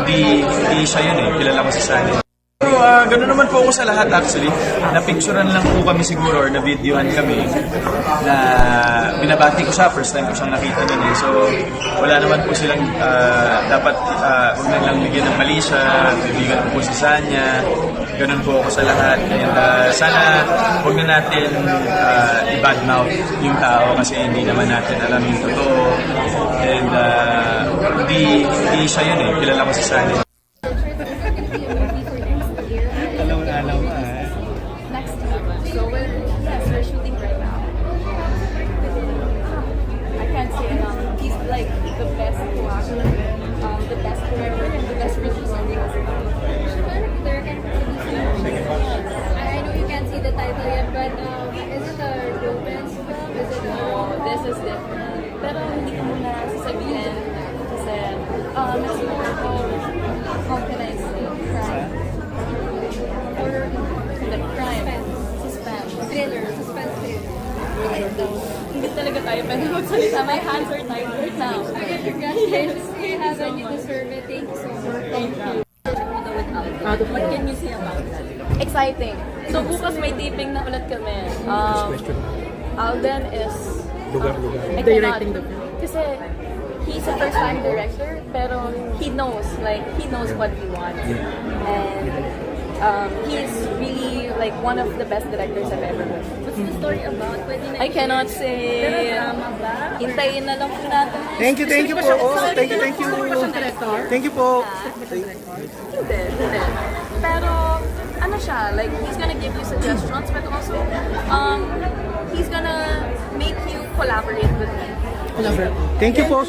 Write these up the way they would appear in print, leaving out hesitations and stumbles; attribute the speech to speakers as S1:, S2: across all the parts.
S1: Hindi siya yun eh. Kilala ko si Sunny. Pero gano'n naman po ako sa lahat actually. Napicturean lang po kami siguro or na-videohan kami na binabati ko siya. First time ko siyang nakita nun eh. So wala naman po silang dapat huwag na lang bigyan ng mali siya. Bibigyan ko po si Sanya. Ganun po ako sa lahat. And sana huwag na natin i-badmouth yung tao kasi hindi naman natin alam yung totoo. And hindi siya yun eh. Kilala ko si Sanya.
S2: Next week. So we're shooting right now. I can't say enough. He's like the best actor, the best director, and the best producer. I know you can't see the title yet, but is it a romance film? Is it this is different. Pero hindi ko muna sasabihin kasi it's more of, how can I say, crime. Horror, like crime, suspense, thriller, suspense thriller. Hindi talaga tayo pwede magsalita. My hands are tied right now. Okay, congratulations. You have it. You deserve it. Thank you so much. Thank you. What can you say about that? Exciting. So bukas may taping na ulit kami. Alden is directing the film. Kasi he's a first-time director, pero he knows what he wants. And he's really like one of the best directors I've ever worked with. What's the story about? I cannot say. Pero drama ba? Hintayin na lang po natin.
S3: Thank you po. Oh, thank you. Thank you po.
S2: Hindi. Pero, ano siya, like, he's gonna give you suggestions, but also, he's gonna make you collaborate with me.
S3: Thank you po.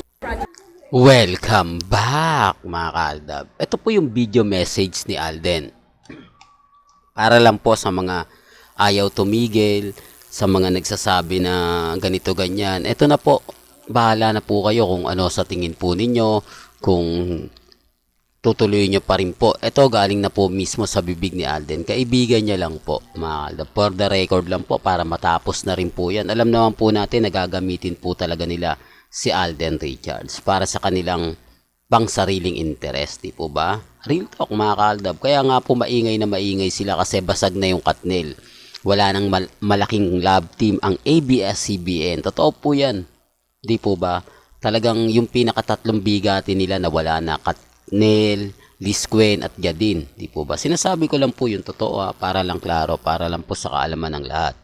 S4: Welcome back mga kaaldab. Ito po yung video message ni Alden. Para lang po sa mga ayaw tumigil, sa mga nagsasabi na ganito ganyan. Ito na po, bahala na po kayo kung ano sa tingin po ninyo, kung tutuloy nyo pa rin po. Ito galing na po mismo sa bibig ni Alden. Kaibigan niya lang po, mga kaaldab. For the record lang po, para matapos na rin po yan. Alam naman po natin na gagamitin po talaga nila si Alden Richards para sa kanilang pang sariling interest, di po ba? Real talk mga kaaldab. Kaya nga po maingay na maingay sila kasi basag na yung katnil. Wala nang malaking love team ang ABS-CBN. Totoo po yan. Di po ba? Talagang yung pinakatatlong bigati nila na wala na, Katnil, Lisquen at Jadine. Di po ba? Sinasabi ko lang po yung totoo para lang klaro, para lang po sa kaalaman ng lahat.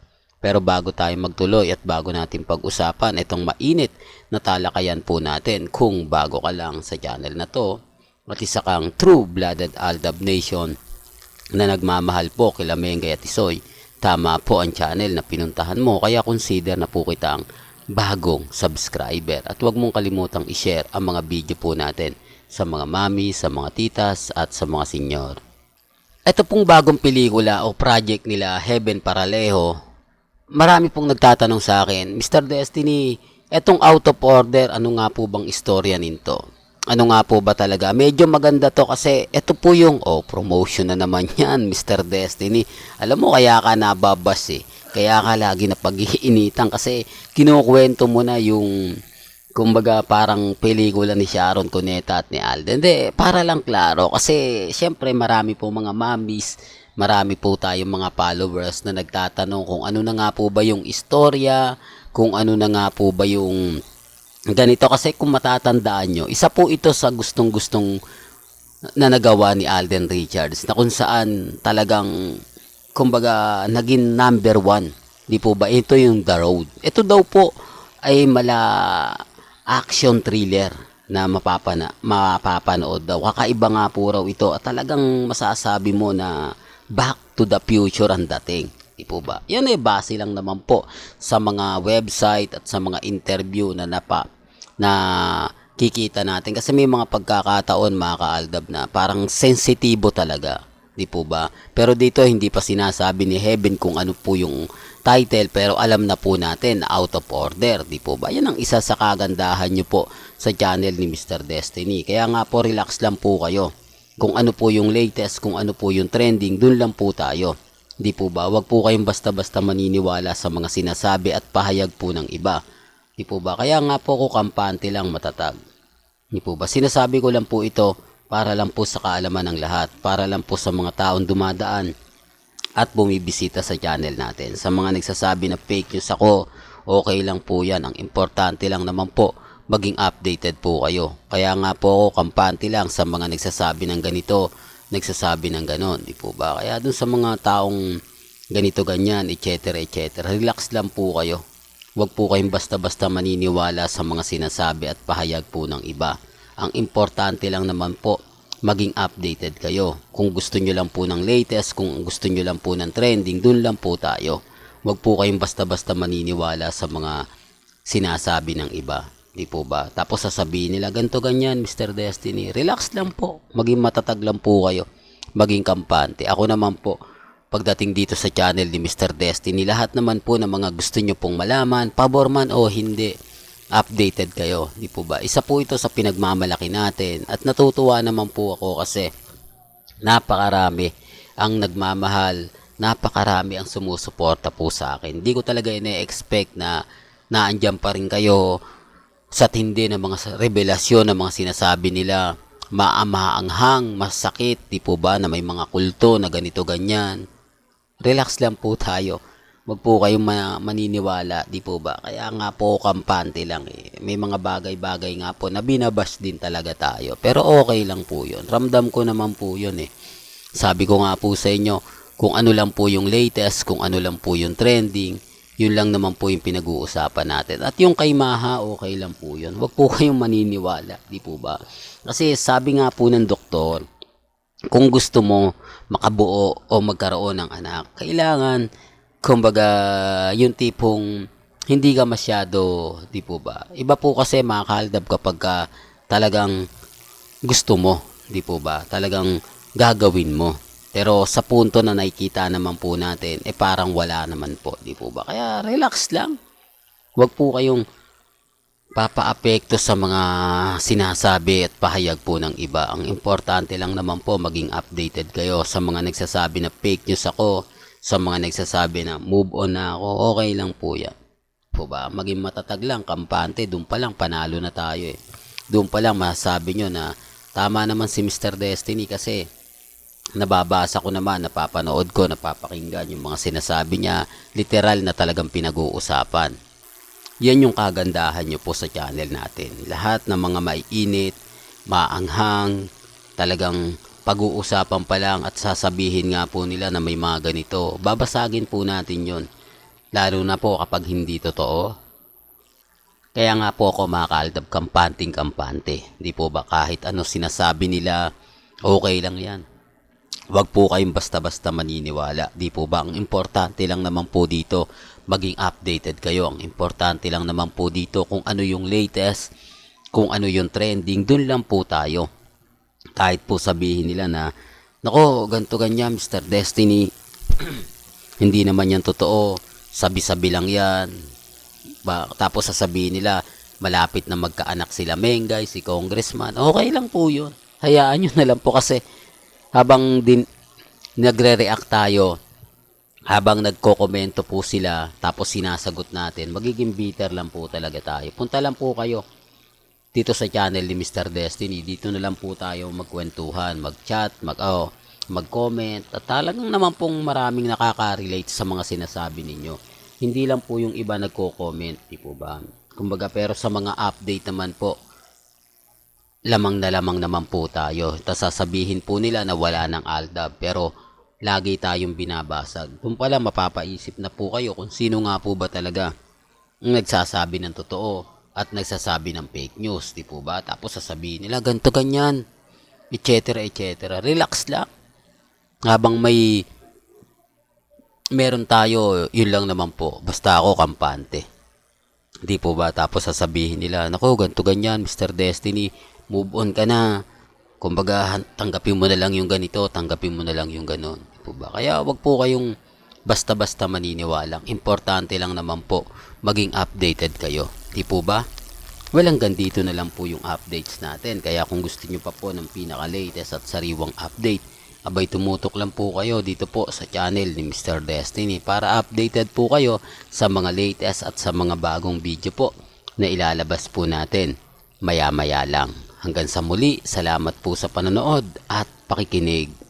S4: Pero bago tayo magtuloy at bago natin pag-usapan itong mainit na talakayan po natin, kung bago ka lang sa channel na to at isa kang true-blooded Aldab Nation na nagmamahal po kila Mengay at Isoy, tama po ang channel na pinuntahan mo, kaya consider na po kitang bagong subscriber. At huwag mong kalimutang i-share ang mga video po natin sa mga mami, sa mga titas at sa mga senyor. Ito pong bagong pelikula o project nila Heaven Paralejo. Marami pong nagtatanong sa akin, Mr. Destiny, etong Out of Order, ano nga po bang istorya nito? Ano nga po ba talaga? Medyo maganda to kasi ito po yung, promotion na naman yan, Mr. Destiny. Alam mo, kaya ka nababas eh. Kaya ka lagi na pag-iinitan kasi kinukwento mo na yung, kumbaga parang pelikula ni Sharon Cuneta at ni Alden. Hindi, para lang klaro kasi syempre marami po mga mamis, marami po tayong mga followers na nagtatanong kung ano na nga po ba yung istorya, kung ano na nga po ba yung ganito. Kasi kung matatandaan nyo, isa po ito sa gustong-gustong na nagawa ni Alden Richards na kung saan talagang kumbaga naging number 1. Di po ba? Ito yung The Road. Ito daw po ay action thriller na mapapanood daw. Kakaiba nga po raw ito at talagang masasabi mo na Back to the Future ang dating. Di po ba? Yan base lang naman po sa mga website at sa mga interview na kikita natin. Kasi may mga pagkakataon mga kaaldab na parang sensitibo talaga. Di po ba? Pero dito hindi pa sinasabi ni Heaven kung ano po yung title, pero alam na po natin Out of Order. Di po ba? Yan ang isa sa kagandahan nyo po sa channel ni Mr. Destiny. Kaya nga po relax lang po kayo. Kung ano po yung latest, kung ano po yung trending, dun lang po tayo. Di po ba? Huwag po kayong basta-basta maniniwala sa mga sinasabi at pahayag po ng iba. Di po ba? Kaya nga po ko kampante lang matatag. Di po ba? Sinasabi ko lang po ito para lang po sa kaalaman ng lahat, para lang po sa mga taong dumadaan at bumibisita sa channel natin. Sa mga nagsasabi na fake news ako, okay lang po yan. Ang importante lang naman po, maging updated po kayo. Kaya nga po ako kampante lang sa mga nagsasabi ng ganito, nagsasabi ng ganon, di po ba? Kaya dun sa mga taong ganito ganyan, etc. etc. Relax lang po kayo. Huwag po kayong basta-basta maniniwala sa mga sinasabi at pahayag po ng iba. Ang importante lang naman po, maging updated kayo. Kung gusto nyo lang po ng latest, kung gusto nyo lang po ng trending, dun lang po tayo. Huwag po kayong basta-basta maniniwala sa mga sinasabi ng iba. Di po ba? Tapos sasabihin nila, ganto ganyan, Mr. Destiny. Relax lang po. Maging matatag lang po kayo. Maging kampante. Ako naman po, pagdating dito sa channel ni Mr. Destiny, lahat naman po ng mga gusto nyo pong malaman, pabor man o hindi, updated kayo, di po ba? Isa po ito sa pinagmamalaki natin at natutuwa naman po ako kasi napakarami ang nagmamahal, napakarami ang sumusuporta po sa akin. Hindi ko talaga ina-expect na naandyan pa rin kayo sa tindi ng mga revelasyon ng mga sinasabi nila, maamaanghang, masakit, di po ba, na may mga kulto na ganito ganyan. Relax lang po tayo. Wag po kayong maniniwala, di po ba? Kaya nga po kampante lang eh. May mga bagay-bagay nga po na binabash din talaga tayo. Pero okay lang po yun. Ramdam ko naman po yun eh. Sabi ko nga po sa inyo, kung ano lang po yung latest, kung ano lang po yung trending, yun lang naman po yung pinag-uusapan natin. At yung kay Maha, okay lang po yun. Wag po kayong maniniwala, di po ba? Kasi sabi nga po ng doktor, kung gusto mo makabuo o magkaroon ng anak, kailangan, kumbaga, yung tipong hindi ka masyado, di po ba? Iba po kasi makakaldab kapag ka talagang gusto mo, di po ba? Talagang gagawin mo. Pero sa punto na nakikita naman po natin, parang wala naman po, di po ba? Kaya relax lang. Huwag po kayong papaapekto sa mga sinasabi at pahayag po ng iba. Ang importante lang naman po, maging updated kayo sa mga nagsasabi na fake news ako, sa mga nagsasabi na move on na ako, okay lang po yan. Po ba? Maging matatag lang, kampante, doon pa lang panalo na tayo eh. Doon pa lang masasabi nyo na tama naman si Mr. Destiny kasi nababasa ko naman, napapanood ko, napapakinggan yung mga sinasabi niya, literal na talagang pinag-uusapan. Yan yung kagandahan nyo po sa channel natin. Lahat ng mga maiinit, maanghang, talagang pag-uusapan pa lang at sasabihin nga po nila na may mga ganito. Babasagin po natin yon. Lalo na po kapag hindi totoo. Kaya nga po ako makakaldab kampanting-kampante. Di po ba kahit ano sinasabi nila, okay lang yan. Huwag po kayong basta-basta maniniwala. Di po ba? Ang importante lang naman po dito, maging updated kayo. Ang importante lang naman po dito kung ano yung latest, kung ano yung trending, dun lang po tayo. Kahit po sabihin nila na, nako, ganto ganyan, Mr. Destiny, hindi naman yan totoo, sabi-sabi lang yan. Tapos sasabihin nila, malapit na magkaanak sila Mengay, si Congressman, okay lang po yun. Hayaan nyo na lang po kasi habang din nagre-react tayo, habang nagko-komento po sila, tapos sinasagot natin, magiging bitter lang po talaga tayo. Punta lang po kayo dito sa channel ni Mr. Destiny. Dito na lang po tayo magkwentuhan, mag-chat, mag-comment. At talagang naman pong maraming nakaka-relate sa mga sinasabi ninyo. Hindi lang po yung iba nagko-comment, di po ba? Kumbaga, pero sa mga update naman po, lamang na lamang naman po tayo. Tapos sasabihin po nila na wala ng ALDAB, pero lagi tayong binabasag. Doon pala mapapaisip na po kayo kung sino nga po ba talaga ang nagsasabi ng totoo at nagsasabi ng fake news, di po ba? Tapos sasabihin nila, ganto ganyan, etc. etc. Relax lang. Habang meron tayo, yun lang naman po. Basta ako kampante. Di po ba? Tapos sasabihin nila, nako, ganto ganyan, Mr. Destiny, move on ka na. Kumbaga, tanggapin mo na lang yung ganito, tanggapin mo na lang yung ganon. Di po ba? Kaya wag po kayong basta-basta maniniwala. Importante lang naman po, maging updated kayo. Di po ba? Well, hanggang dito na lang po yung updates natin. Kaya kung gusto nyo pa po ng pinaka-latest at sariwang update, abay tumutok lang po kayo dito po sa channel ni Mr. Destiny para updated po kayo sa mga latest at sa mga bagong video po na ilalabas po natin maya-maya lang. Hanggang sa muli, salamat po sa panonood at pakikinig.